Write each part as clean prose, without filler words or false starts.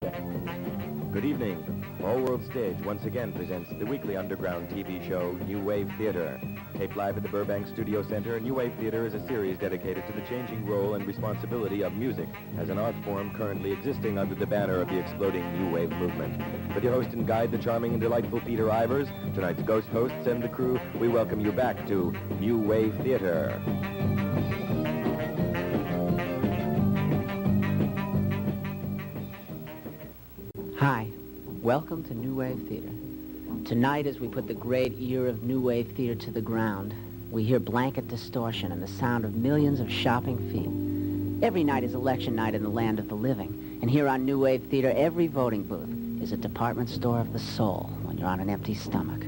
Good evening. All World Stage once again presents the weekly underground TV show New Wave Theater. Taped live at the Burbank Studio Center, New Wave Theater is a series dedicated to the changing role and responsibility of music as an art form currently existing under the banner of the exploding New Wave movement. With your host and guide, the charming and delightful Peter Ivers, tonight's ghost hosts and the crew, we welcome you back to New Wave Theater. Hi, welcome to New Wave Theater. Tonight, as we put the great ear of New Wave Theater to the ground, we hear blanket distortion and the sound of millions of shopping feet. Every night is election night in the land of the living, and here on New Wave Theater, every voting booth is a department store of the soul when you're on an empty stomach.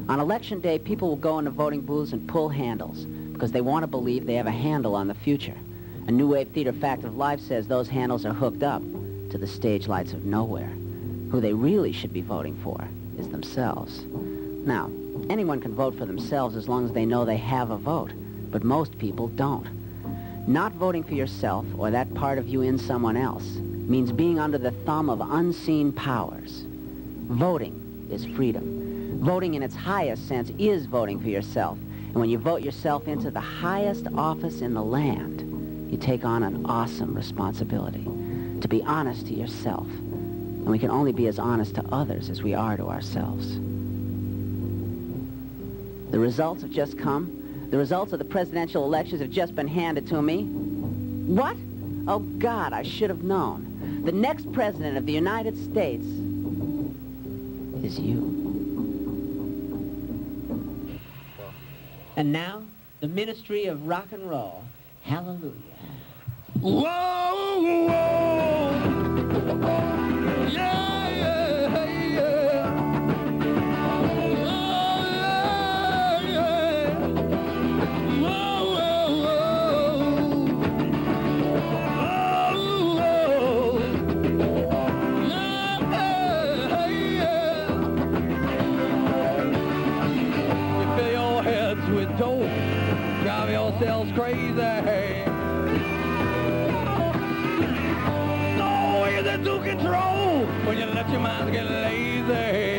On election day, people will go into voting booths and pull handles because they want to believe they have a handle on the future. A New Wave Theater Fact of Life says those handles are hooked up to the stage lights of nowhere. Who they really should be voting for is themselves. Now, anyone can vote for themselves as long as they know they have a vote, but most people don't. Not voting for yourself or that part of you in someone else means being under the thumb of unseen powers. Voting is freedom. Voting in its highest sense is voting for yourself. And when you vote yourself into the highest office in the land, you take on an awesome responsibility to be honest to yourself. And we can only be as honest to others as we are to ourselves. The results have just come. The results of the presidential elections have just been handed to me. What? Oh, God, I should have known. The next president of the United States is you. And now, the Ministry of Rock and Roll. Hallelujah. Whoa, whoa. Yeah, yeah, yeah. Oh, yeah, yeah. Whoa, whoa, whoa. Oh, whoa. Yeah, yeah. You fill your heads with dope, drive yourselves crazy. To control when you let your mind get lazy.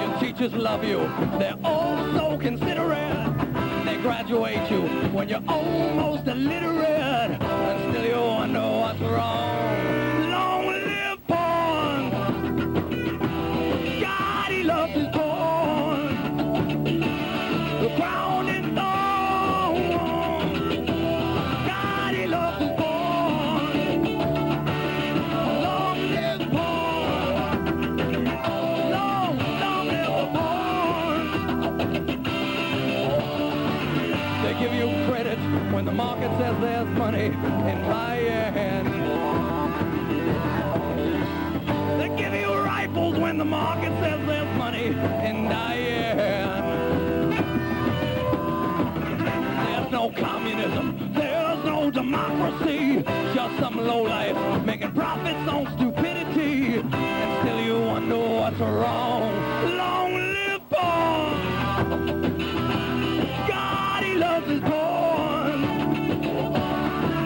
Your teachers love you, they're all so considerate. They graduate you when you're almost illiterate, and still you wonder what's wrong. Long live porn. God, he loves his porn. The crown and thorn. God, he loves his porn. Give you credit when the market says there's money in my hand. They give you rifles when the market says there's money in Diane. There's no communism, there's no democracy, just some lowlife making profits on stupidity, and still you wonder what's wrong. Long live porn. God, he loves his porn.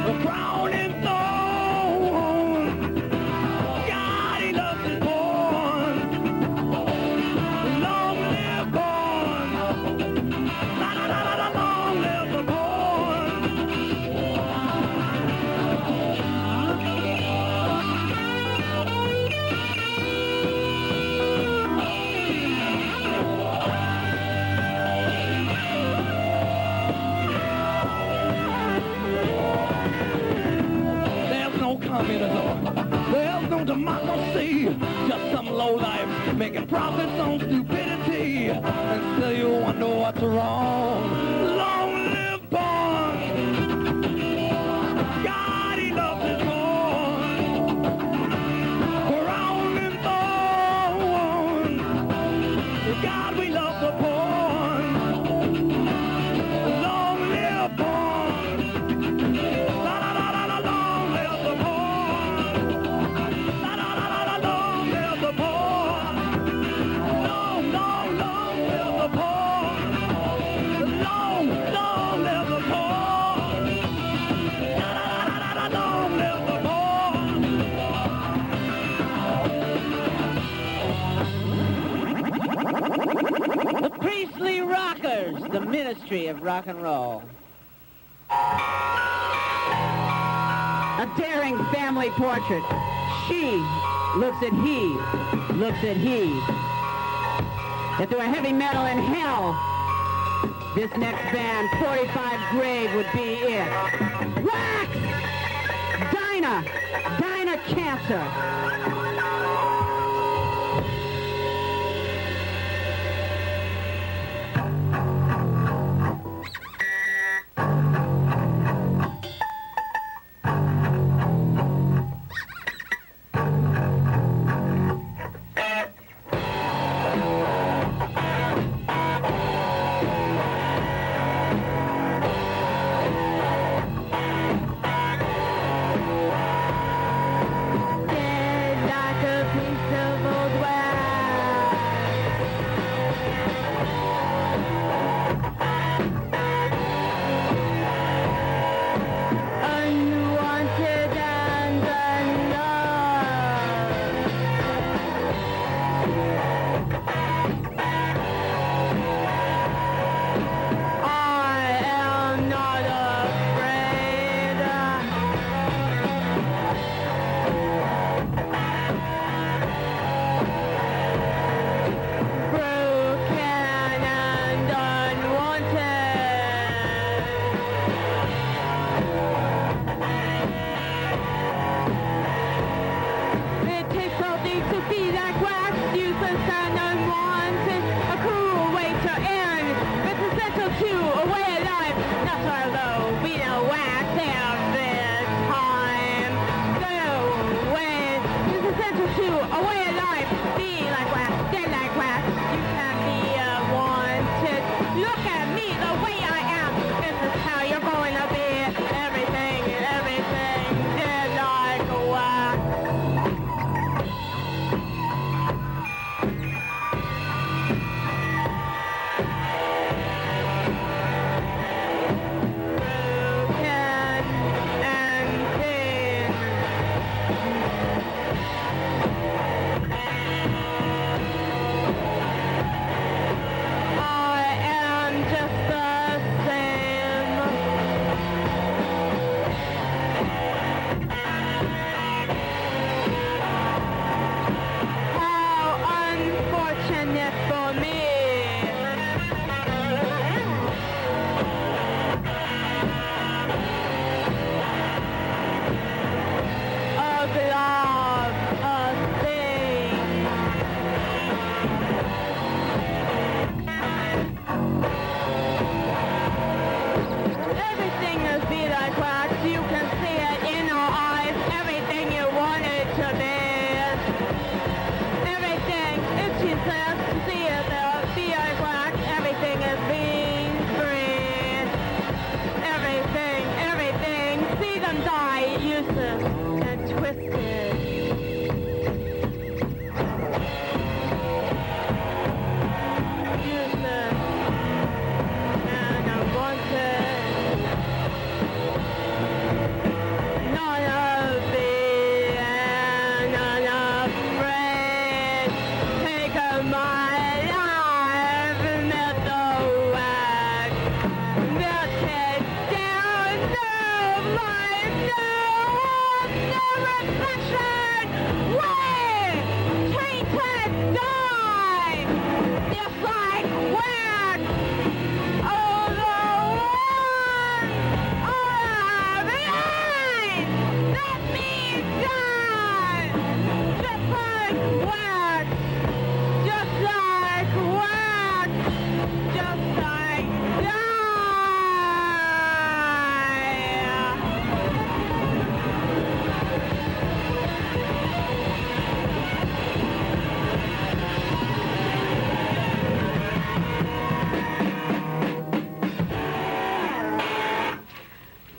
The crown and thorn. God, he loves his porn. Long live porn. La la la la la, long live the communism. There's no democracy, just some lowlife making profits on stupidity, and still you wonder what's wrong. Long live porn. God, he loves his porn. Crown and thorn. God, we love the porn. Long live porn. La la la la la, long live the porn. La la la la la, long live the porn. Long, long, long live the porn. Long history of rock and roll. A daring family portrait. She looks at he, looks at he. If there were heavy metal in hell, this next band, 45 Grave, would be it. Wax! Dinah Cancer.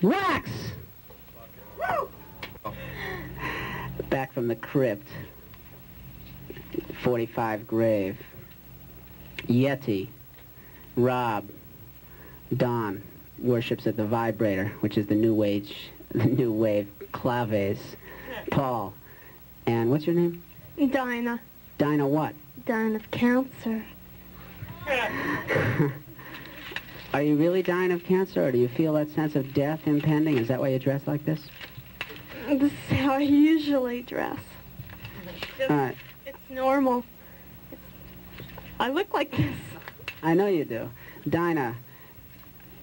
Wax! Back from the crypt. 45 Grave. Yeti. Rob. Don worships at the Vibrator, which is the new wave claves. Paul. And what's your name? Dinah. Dinah what? Dying of cancer. Are you really dying of cancer, or do you feel that sense of death impending? Is that why you dress like this? This is how I usually dress. It's normal. I look like this. I know you do. Dinah,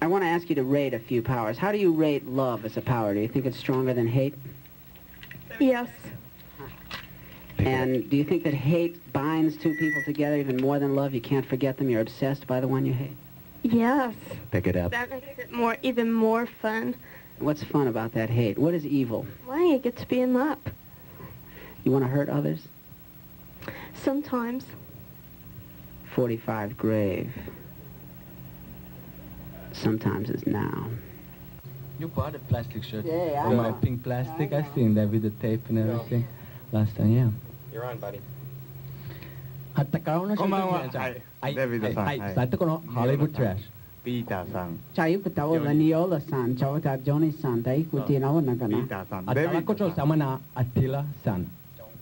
I want to ask you to rate a few powers. How do you rate love as a power? Do you think it's stronger than hate? Yes. And do you think that hate binds two people together even more than love? You can't forget them. You're obsessed by the one you hate. Yes. Pick it up. That makes it even more fun. What's fun about that hate? What is evil? Why? You get to beat 'em up. You want to hurt others? Sometimes. 45 grave. Sometimes is now. You bought a plastic shirt. Yeah, I Or my know. pink plastic. I seen that with the tape and everything. Last time, yeah. You're on, buddy. あったかいのこんばんは。じゃあはい。はいデビッドさん。はいさあこのハリウッドトラッシュピーターさん。 Tayo katawa Laniola san, chawa ta Johnny san, tayo kutinawa na ピー kana. ターさん。 at デビ ala ッ ko ド to さん。 sama na Attila san.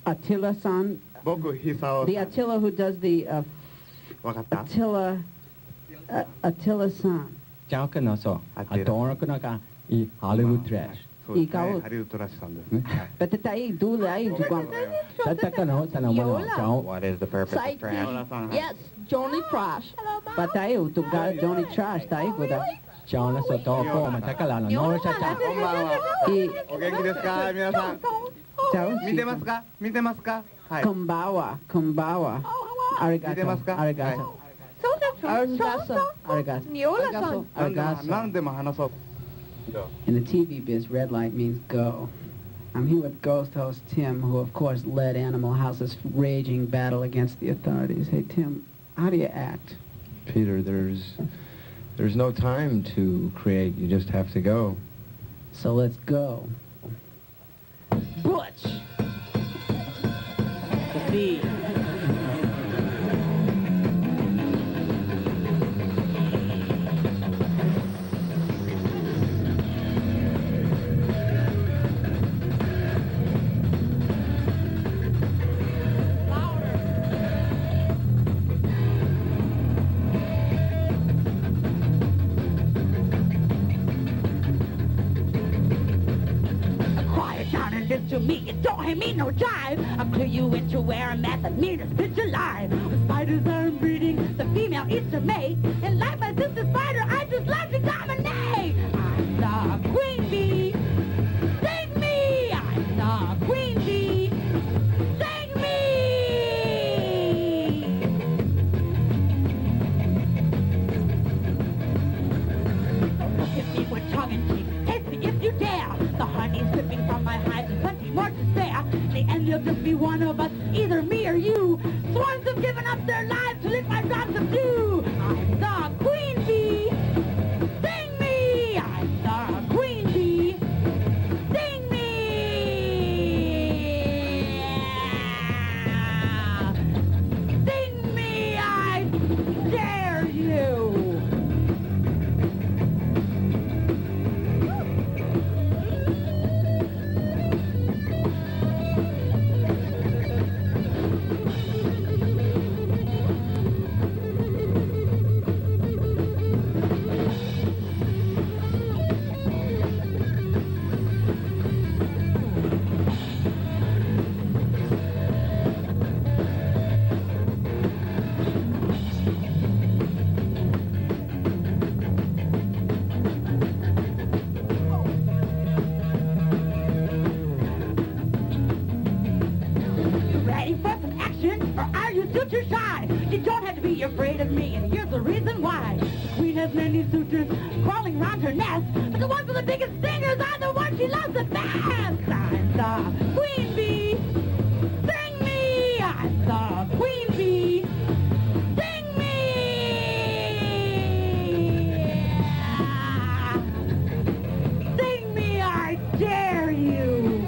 Attila san, 僕、久夫 the さん。 Attila who does the わかった Attila san. じゃあかなそう。あとかなんかいハリウッドトラッシそうですね。いい顔ハリウッドラッシュさんですね。はい But tayo dulay jukwang.ュ。だったかなさなもの。じゃあ What is the purpose of trash? 小田さん。はい Yes, Johnny Trash. But tayo to Johnny trash tayo kuda. じゃあなそうとこうまたからのノーシャチャ。こんばんは。お元気ですか皆さん。 Chao. 見てますか見てますかはい。 Kumbawa, kumbawa. Arigato. 見てますか Arigato. Arigato. Arigato. Niola-san. 何でも話そう。 In the TV biz, red light means go. I'm here with ghost host Tim, who of course led Animal House's raging battle against the authorities. Hey Tim, how do you act? Peter, there's no time to create. You just have to go. So let's go. Butch. Thieves. Quiet down and listen to me. It don't have me no jive. I'll clear you into where I'm at. The meanest bitch alive. The spiders are breeding. The female eats the mate. And like my sister spider, I just like to dominate. I'm the queen bee. Sting me. I'm the queen bee. Sting me. Look at me with tongue and teeth. Taste me if you dare. The honey's dripping from my hives and plenty more to spare. In the end, you'll just be one of us, either me or you. Swarms have given up their lives to lick my drops of dew. I'm the queen bee. Sting me. I'm the queen bee. Sting me. Sting me. I dare you. Ready for some action, or are you still too shy? You don't have to be afraid of me, and here's the reason why. The queen has many suitors crawling round her nest, but the ones with the biggest stingers are the ones she loves the best. I'm the queen bee. Sting me. I'm the queen bee. Sting me. Sting me, I dare you.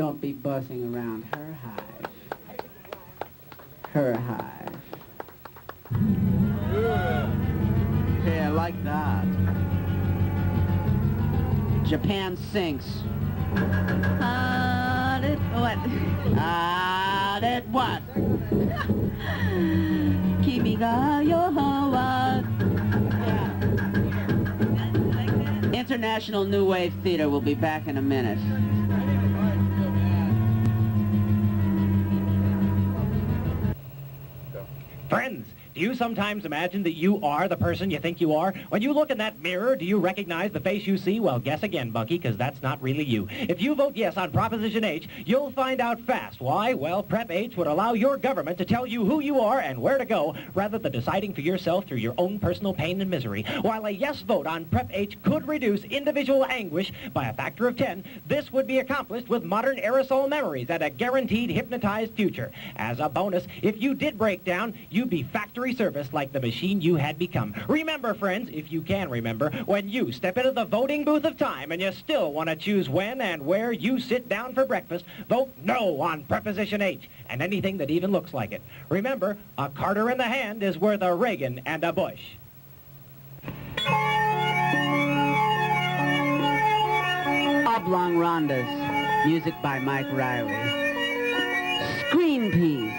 Don't be buzzing around her hive. Her hive. Yeah, like that. Japan sinks. What? That what? Kimi ga yohawa. International New Wave Theater will be back in a minute. Friends, do you sometimes imagine that you are the person you think you are? When you look in that mirror, do you recognize the face you see? Well, guess again, Bunky, because that's not really you. If you vote yes on Proposition H, you'll find out fast. Why? Well, Prep H would allow your government to tell you who you are and where to go, rather than deciding for yourself through your own personal pain and misery. While a yes vote on Prep H could reduce individual anguish by a factor of 10, this would be accomplished with modern aerosol memories and a guaranteed hypnotized future. As a bonus, if you did break down, you'd be factory service like the machine you had become. Remember, friends, if you can remember, when you step into the voting booth of time and you still want to choose when and where you sit down for breakfast, vote no on Preposition H and anything that even looks like it. Remember, a Carter in the hand is worth a Reagan and a Bush. Oblong Rhondas. Music by Mike Riley. Screen piece.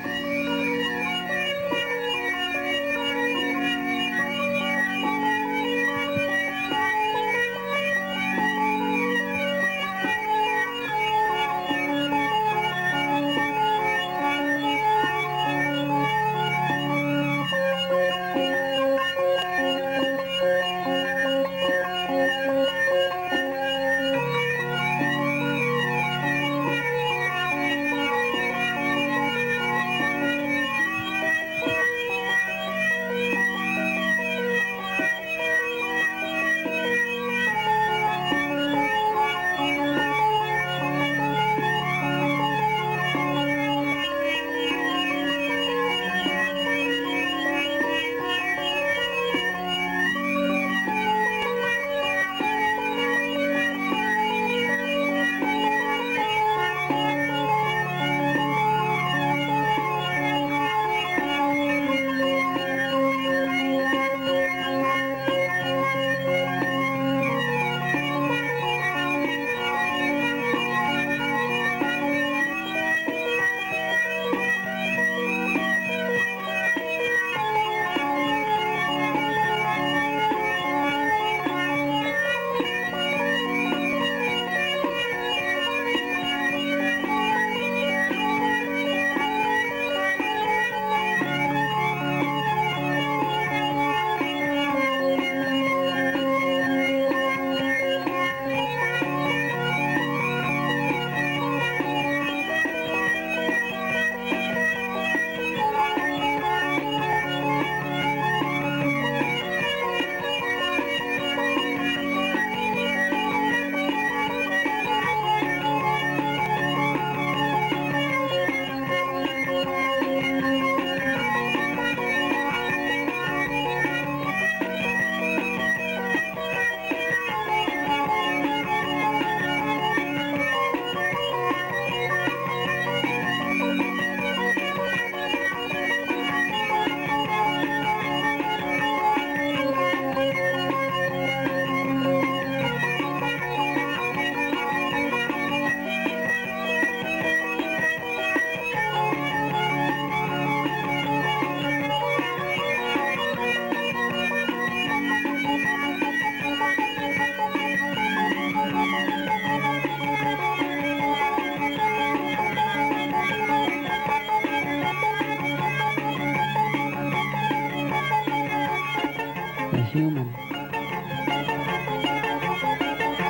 Human.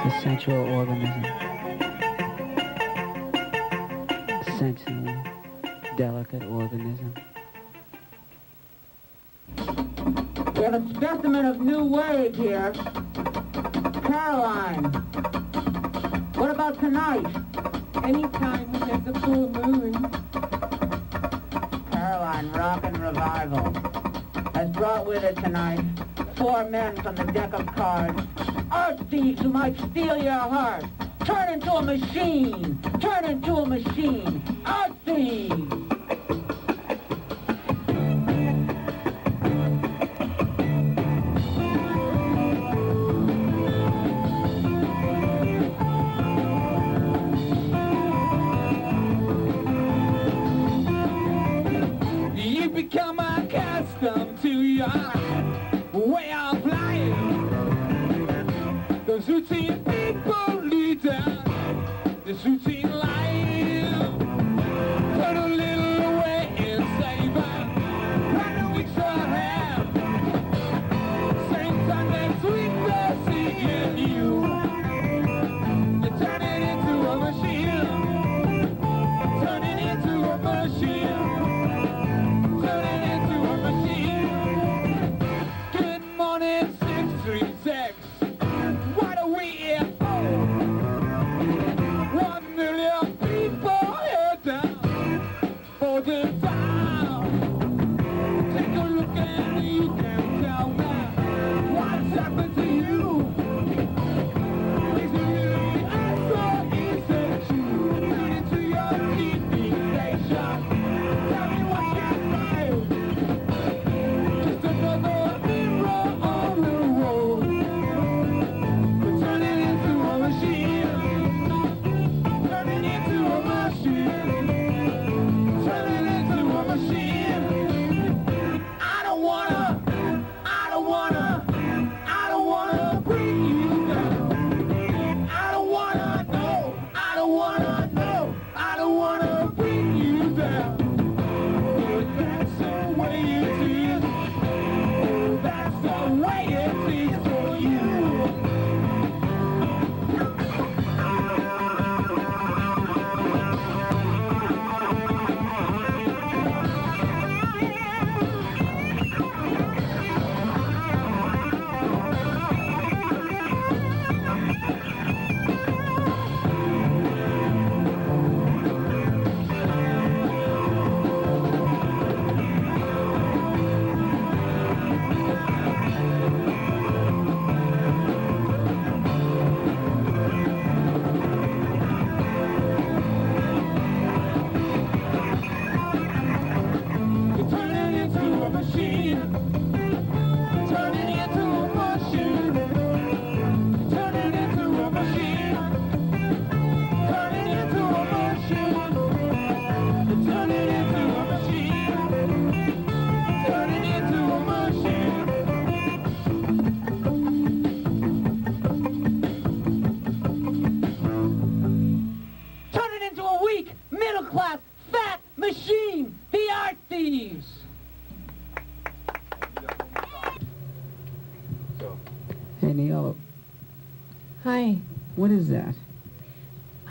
The sensual organism. Sensual, delicate organism. We have a specimen of new wave here. Caroline. What about tonight? Anytime when there's a full moon. Caroline, rock and revival, has brought with her tonight 4 men from the deck of cards, art thieves who might steal your heart. Turn into a machine. Turn into a machine. Our theme. You become accustomed to your way of life. Those routine people lead this routine life. Turn a little away and savor right the weeks ahead. Same time next week they're seeing you. You're turning into a machine. Turning into a machine. Turning into a machine. Good morning, 636. What are we here for? 1 million people here down for the town. Take a look and you can tell me what's happened to you. Is it really so easy to turn into your TV station? Tell me what you find. Just another mirror on the road. We're turning into a machine. Turning into a machine. Turning into a machine. I don't wanna bring you down. I don't wanna know. I don't wanna bring you down. But that's the way it is. That's the way it is for you. You're turning into a machine. Turning into a machine. Turning into a machine. Turning into a machine. Turning into a machine. Turning into a machine. Turn it into a weak, middle-class, fat machine. The Art Thieves. Hey, Neil, Hi. what is that?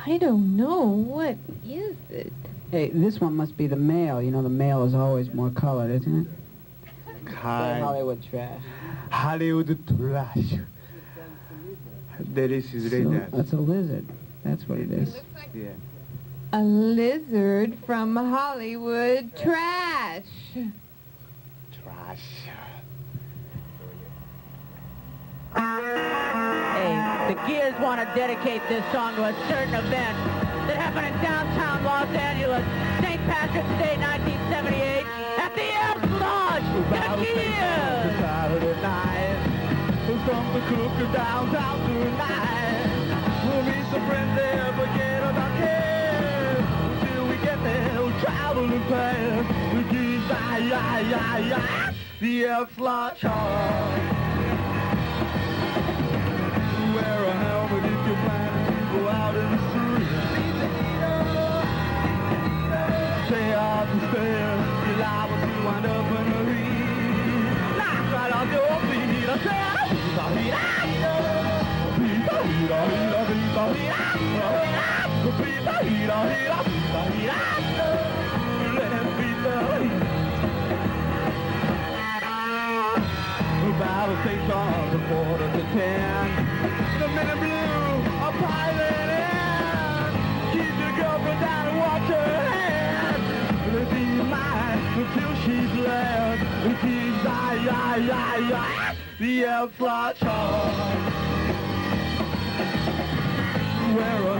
I don't know. What is it? Hey, this one must be the male. You know, the male is always more colored, isn't it? Hollywood trash. Hollywood trash. Delicious, So, right? that's a lizard. That's what it is. Yeah. A lizard from Hollywood trash. Trash. Hey, the Gears want to dedicate this song to a certain event that happened in downtown Los Angeles, St. Patrick's Day, 1978, at the Elks Lodge. The Gears! Saturday night, something cooking downtown tonight. We'll meet some friends there, forget about cares. Until we get there, we'll travel and pass. The Gears, the Elks Lodge Hall. Wear a helmet if you're planning to go out in the street. Stay out the stairs, you're liable to wind up in a heat. Knock right off your feet, I say, let's beat the heat. Battle stations, a quarter to 10. The men in blue are piling in. Keep your girlfriend down and watch her hand. Let's be mine until she's left. And she's the Elks Lodge Hall. Wear a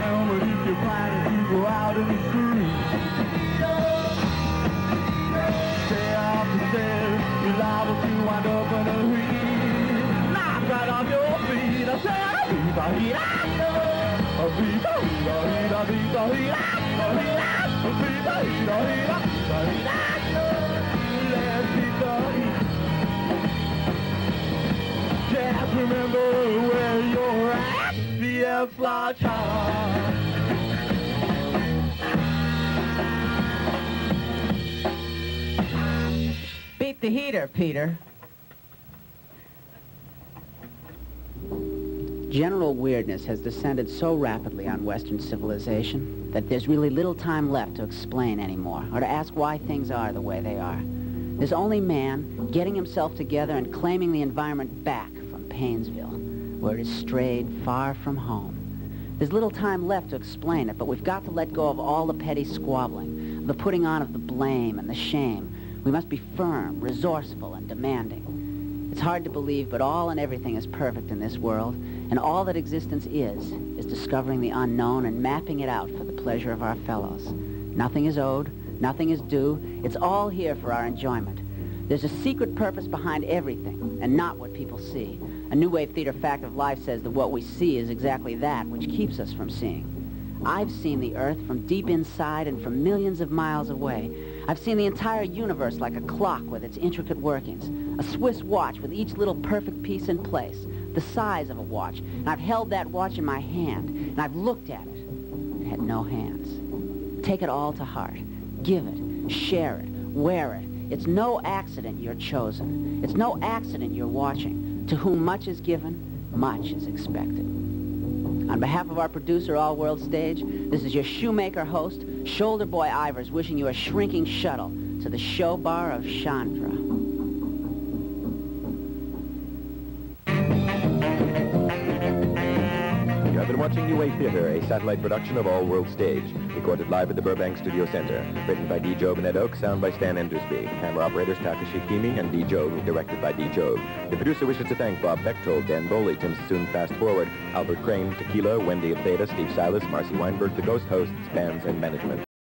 Stay after stairs, you're liable to wind up in a heat. Knock right off your feet. I said, viva hira, viva hira, hira, viva hira, viva hira, hira, hira. Let's beat the heat. Just remember where you're at. The fly child. Beat the heater, Peter. General weirdness has descended so rapidly on Western civilization that there's really little time left to explain anymore or to ask why things are the way they are. There's only man getting himself together and claiming the environment back from Painesville, where it has strayed far from home. There's little time left to explain it, but we've got to let go of all the petty squabbling, the putting on of the blame and the shame. We must be firm, resourceful, and demanding. It's hard to believe, but all and everything is perfect in this world, and all that existence is discovering the unknown and mapping it out for the pleasure of our fellows. Nothing is owed, nothing is due. It's all here for our enjoyment. There's a secret purpose behind everything, and not what people see. A New Wave Theater fact of life says that what we see is exactly that which keeps us from seeing. I've seen the Earth from deep inside and from millions of miles away. I've seen the entire universe like a clock with its intricate workings, a Swiss watch with each little perfect piece in place, the size of a watch. And I've held that watch in my hand, and I've looked at it. It had no hands. Take it all to heart. Give it. Share it. Wear it. It's no accident you're chosen. It's no accident you're watching. To whom much is given, much is expected. On behalf of our producer, All World Stage, this is your shoemaker host, Shoulder Boy Ivers, wishing you a shrinking shuttle to the show bar of Chandra. You have been watching New Wave Theater, a satellite production of All World Stage, recorded live at the Burbank Studio Center. Written by D. Jove and Ed Ochs, sound by Stan Endersby. Camera operators Takashi Kimi and D. Jove, directed by D. Jove. The producer wishes to thank Bob Bechtold, Dan Boley, Tim Sassoon Fast Forward, Albert Crane, Tequila, Wendy of Theta, Steve Silas, Marcy Weinberg, the Ghost Hosts, bands, and management.